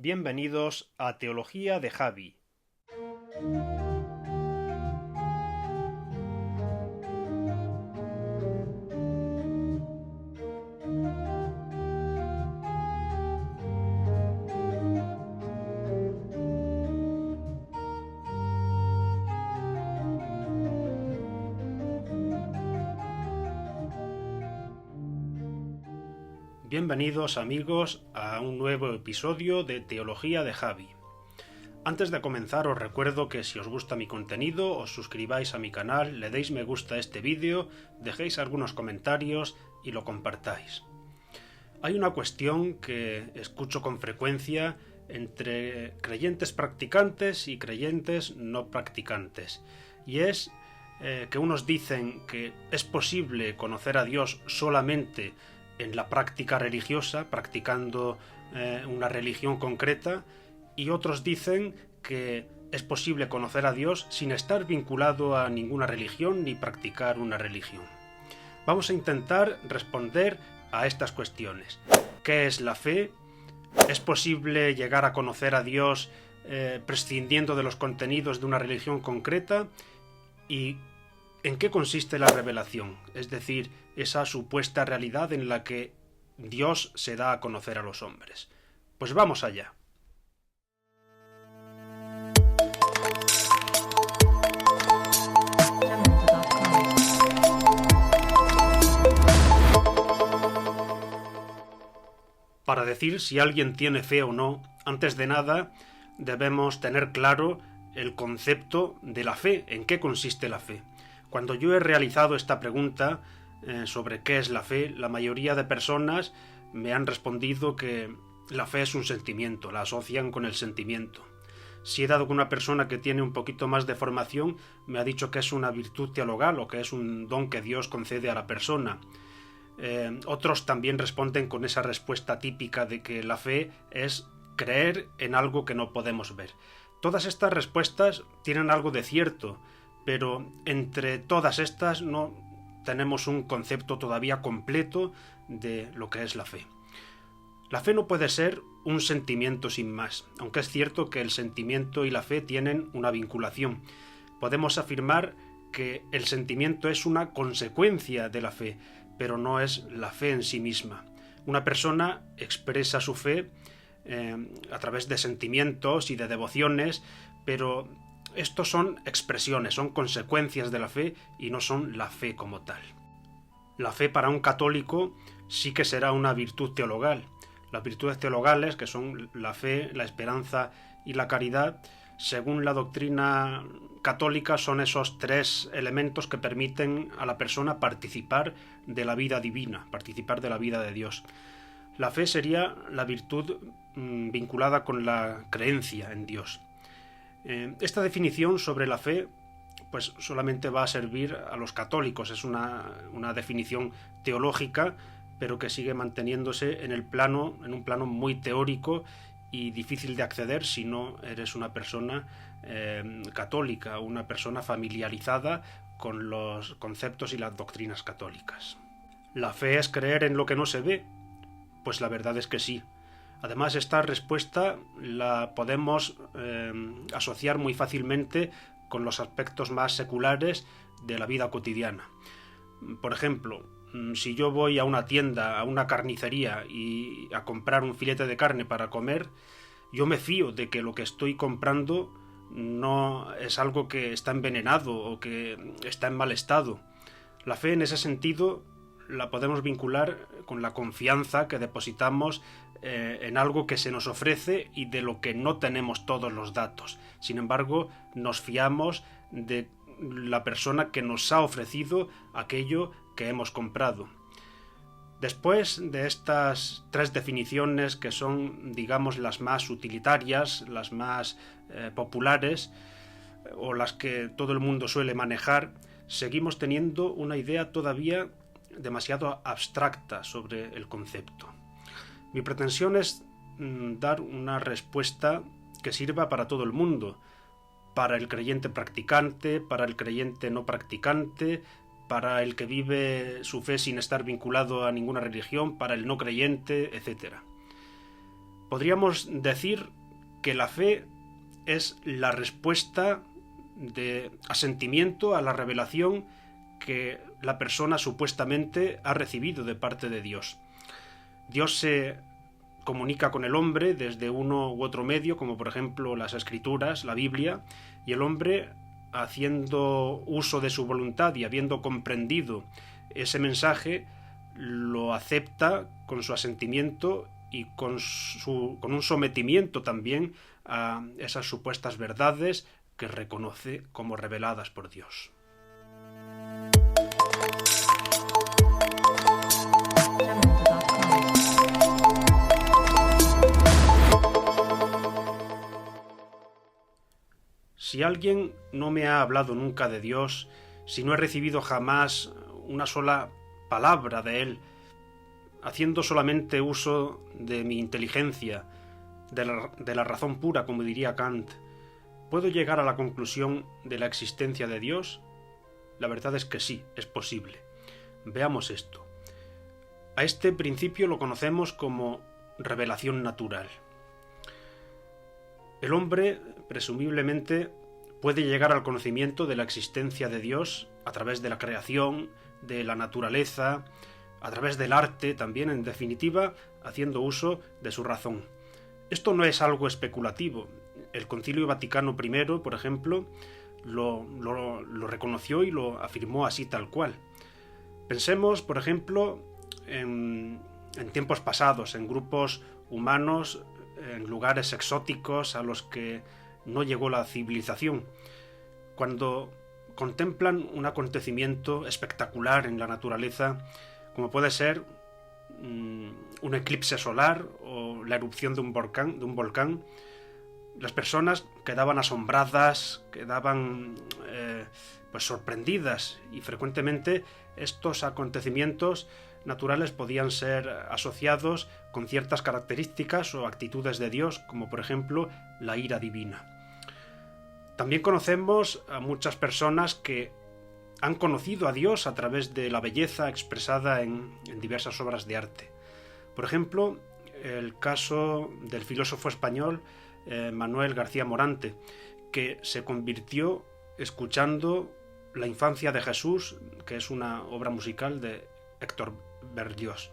Bienvenidos a Teología de Javi. Bienvenidos amigos a un nuevo episodio de Teología de Javi. Antes de comenzar os recuerdo que si os gusta mi contenido os suscribáis a mi canal, le deis me gusta a este vídeo, dejéis algunos comentarios y lo compartáis. Hay una cuestión que escucho con frecuencia entre creyentes practicantes y creyentes no practicantes, y es que unos dicen que es posible conocer a Dios solamente en la práctica religiosa, practicando una religión concreta, y otros dicen que es posible conocer a Dios sin estar vinculado a ninguna religión ni practicar una religión. Vamos a intentar responder a estas cuestiones. ¿Qué es la fe? ¿Es posible llegar a conocer a Dios prescindiendo de los contenidos de una religión concreta? ¿Y en qué consiste la revelación? Es decir, esa supuesta realidad en la que Dios se da a conocer a los hombres. Pues vamos allá. Para decir si alguien tiene fe o no, antes de nada debemos tener claro el concepto de la fe, en qué consiste la fe. Cuando yo he realizado esta pregunta sobre qué es la fe, la mayoría de personas me han respondido que la fe es un sentimiento, la asocian con el sentimiento. Si he dado con una persona que tiene un poquito más de formación, me ha dicho que es una virtud teologal o que es un don que Dios concede a la persona. Otros también responden con esa respuesta típica de que la fe es creer en algo que no podemos ver. Todas estas respuestas tienen algo de cierto, pero entre todas estas no tenemos un concepto todavía completo de lo que es la fe. La fe no puede ser un sentimiento sin más, aunque es cierto que el sentimiento y la fe tienen una vinculación. Podemos afirmar que el sentimiento es una consecuencia de la fe, pero no es la fe en sí misma. Una persona expresa su fe a través de sentimientos y de devociones, pero estos son expresiones, son consecuencias de la fe y no son la fe como tal. La fe para un católico sí que será una virtud teologal. Las virtudes teologales, que son la fe, la esperanza y la caridad, según la doctrina católica, son esos tres elementos que permiten a la persona participar de la vida divina, participar de la vida de Dios. La fe sería la virtud vinculada con la creencia en Dios. Esta definición sobre la fe pues solamente va a servir a los católicos, es una definición teológica, pero que sigue manteniéndose en un plano muy teórico y difícil de acceder si no eres una persona católica, una persona familiarizada con los conceptos y las doctrinas católicas. ¿La fe es creer en lo que no se ve? Pues la verdad es que sí. Además, esta respuesta la podemos asociar muy fácilmente con los aspectos más seculares de la vida cotidiana. Por ejemplo, si yo voy a una tienda, a una carnicería y a comprar un filete de carne para comer, yo me fío de que lo que estoy comprando no es algo que está envenenado o que está en mal estado. La fe en ese sentido la podemos vincular con la confianza que depositamos en algo que se nos ofrece y de lo que no tenemos todos los datos. Sin embargo, nos fiamos de la persona que nos ha ofrecido aquello que hemos comprado. Después de estas tres definiciones, que son, digamos, las más utilitarias, las más populares, o las que todo el mundo suele manejar, seguimos teniendo una idea todavía demasiado abstracta sobre el concepto. Mi pretensión es dar una respuesta que sirva para todo el mundo, para el creyente practicante, para el creyente no practicante, para el que vive su fe sin estar vinculado a ninguna religión, para el no creyente, etc. Podríamos decir que la fe es la respuesta de asentimiento a la revelación que la persona supuestamente ha recibido de parte de Dios. Dios se comunica con el hombre desde uno u otro medio, como por ejemplo las Escrituras, la Biblia, y el hombre, haciendo uso de su voluntad y habiendo comprendido ese mensaje, lo acepta con su asentimiento y con un sometimiento también a esas supuestas verdades que reconoce como reveladas por Dios. Si alguien no me ha hablado nunca de Dios, si no he recibido jamás una sola palabra de Él, haciendo solamente uso de mi inteligencia, de la razón pura, como diría Kant, ¿puedo llegar a la conclusión de la existencia de Dios? La verdad es que sí, es posible. Veamos esto. A este principio lo conocemos como revelación natural. El hombre, presumiblemente, puede llegar al conocimiento de la existencia de Dios a través de la creación, de la naturaleza, a través del arte también, en definitiva, haciendo uso de su razón. Esto no es algo especulativo. El Concilio Vaticano I, por ejemplo, lo reconoció y lo afirmó así tal cual. Pensemos, por ejemplo, en tiempos pasados, en grupos humanos, en lugares exóticos a los que no llegó la civilización. Cuando contemplan un acontecimiento espectacular en la naturaleza, como puede ser un eclipse solar o la erupción de un volcán, las personas quedaban asombradas, quedaban sorprendidas, y frecuentemente estos acontecimientos naturales podían ser asociados con ciertas características o actitudes de Dios, como por ejemplo la ira divina. También conocemos a muchas personas que han conocido a Dios a través de la belleza expresada en diversas obras de arte. Por ejemplo, el caso del filósofo español Manuel García Morante, que se convirtió escuchando La infancia de Jesús, que es una obra musical de Héctor Berlioz.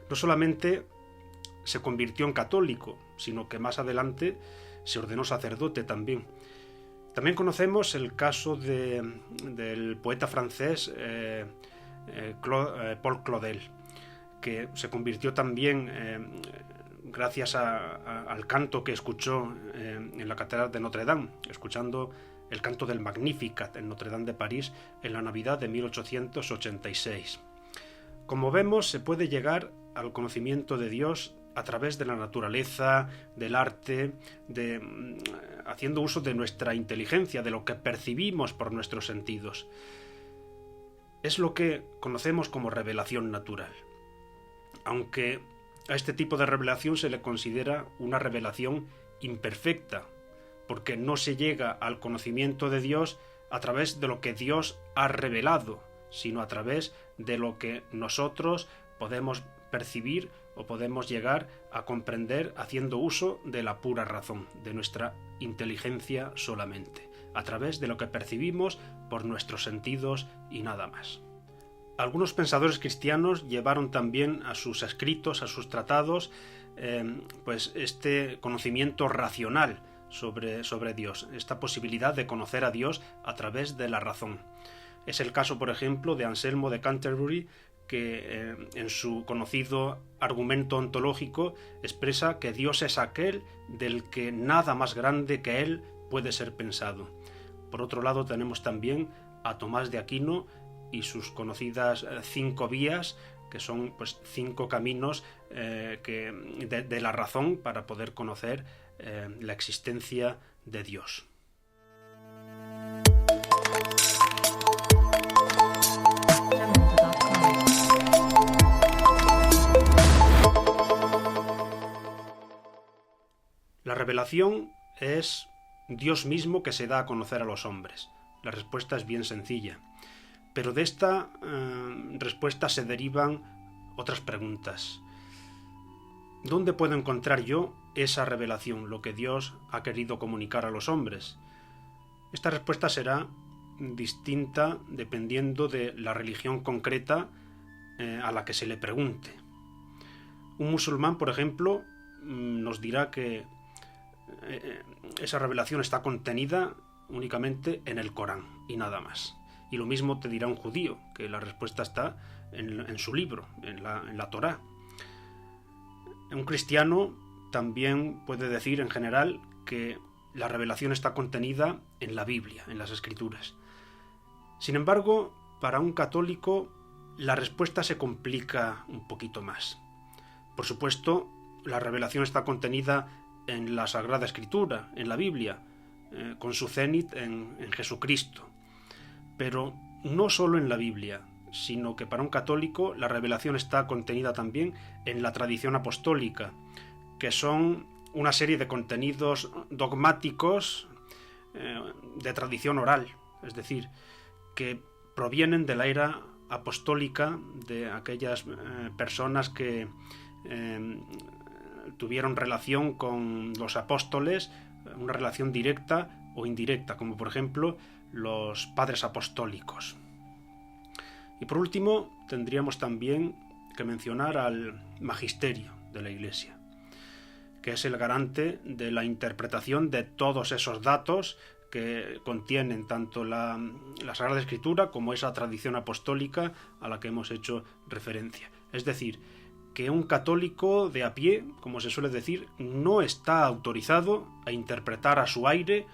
No solamente se convirtió en católico, sino que más adelante se ordenó sacerdote también. También conocemos el caso del poeta francés Paul Claudel, que se convirtió también gracias al canto que escuchó en la Catedral de Notre Dame, escuchando el canto del Magnificat en Notre Dame de París en la Navidad de 1886. Como vemos, se puede llegar al conocimiento de Dios a través de la naturaleza, del arte, haciendo uso de nuestra inteligencia, de lo que percibimos por nuestros sentidos. Es lo que conocemos como revelación natural. Aunque a este tipo de revelación se le considera una revelación imperfecta, porque no se llega al conocimiento de Dios a través de lo que Dios ha revelado, sino a través de lo que nosotros podemos percibir o podemos llegar a comprender haciendo uso de la pura razón, de nuestra inteligencia solamente, a través de lo que percibimos por nuestros sentidos y nada más. Algunos pensadores cristianos llevaron también a sus escritos, a sus tratados, este conocimiento racional sobre Dios, esta posibilidad de conocer a Dios a través de la razón. Es el caso, por ejemplo, de Anselmo de Canterbury, que en su conocido argumento ontológico expresa que Dios es aquel del que nada más grande que Él puede ser pensado. Por otro lado, tenemos también a Tomás de Aquino y sus conocidas 5 vías, que son 5 caminos de la razón para poder conocer la existencia de Dios. La revelación es Dios mismo que se da a conocer a los hombres. La respuesta es bien sencilla. Pero de esta respuesta se derivan otras preguntas. ¿Dónde puedo encontrar yo esa revelación, lo que Dios ha querido comunicar a los hombres? Esta respuesta será distinta dependiendo de la religión concreta a la que se le pregunte. Un musulmán, por ejemplo, nos dirá que esa revelación está contenida únicamente en el Corán y nada más. Y lo mismo te dirá un judío, que la respuesta está en su libro, en la Torá. Un cristiano también puede decir en general que la revelación está contenida en la Biblia, en las Escrituras. Sin embargo, para un católico la respuesta se complica un poquito más. Por supuesto, la revelación está contenida en la Sagrada Escritura, en la Biblia, con su cénit en Jesucristo. Pero no solo en la Biblia, sino que para un católico la revelación está contenida también en la tradición apostólica, que son una serie de contenidos dogmáticos de tradición oral, es decir, que provienen de la era apostólica, de aquellas personas que tuvieron relación con los apóstoles, una relación directa o indirecta, como por ejemplo los padres apostólicos. Y por último, tendríamos también que mencionar al magisterio de la Iglesia, que es el garante de la interpretación de todos esos datos que contienen tanto la Sagrada Escritura como esa tradición apostólica a la que hemos hecho referencia. Es decir, que un católico de a pie, como se suele decir, no está autorizado a interpretar a su aire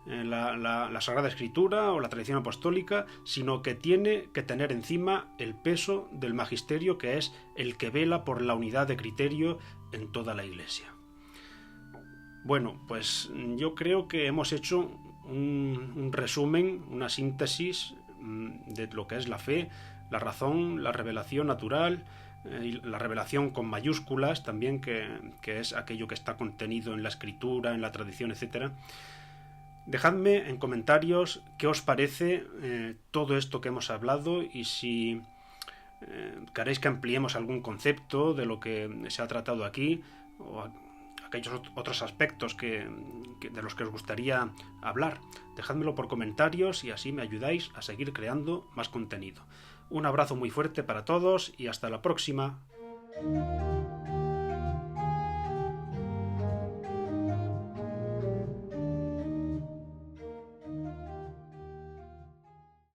la Sagrada Escritura o la tradición apostólica, sino que tiene que tener encima el peso del magisterio, que es el que vela por la unidad de criterio en toda la Iglesia. Bueno, pues yo creo que hemos hecho un resumen, una síntesis de lo que es la fe, la razón, la revelación natural, y la revelación con mayúsculas también, que es aquello que está contenido en la Escritura, en la tradición, etc. Dejadme en comentarios qué os parece todo esto que hemos hablado y si queréis que ampliemos algún concepto de lo que se ha tratado aquí o aquellos otros aspectos de los que os gustaría hablar. Dejádmelo por comentarios y así me ayudáis a seguir creando más contenido. Un abrazo muy fuerte para todos y hasta la próxima.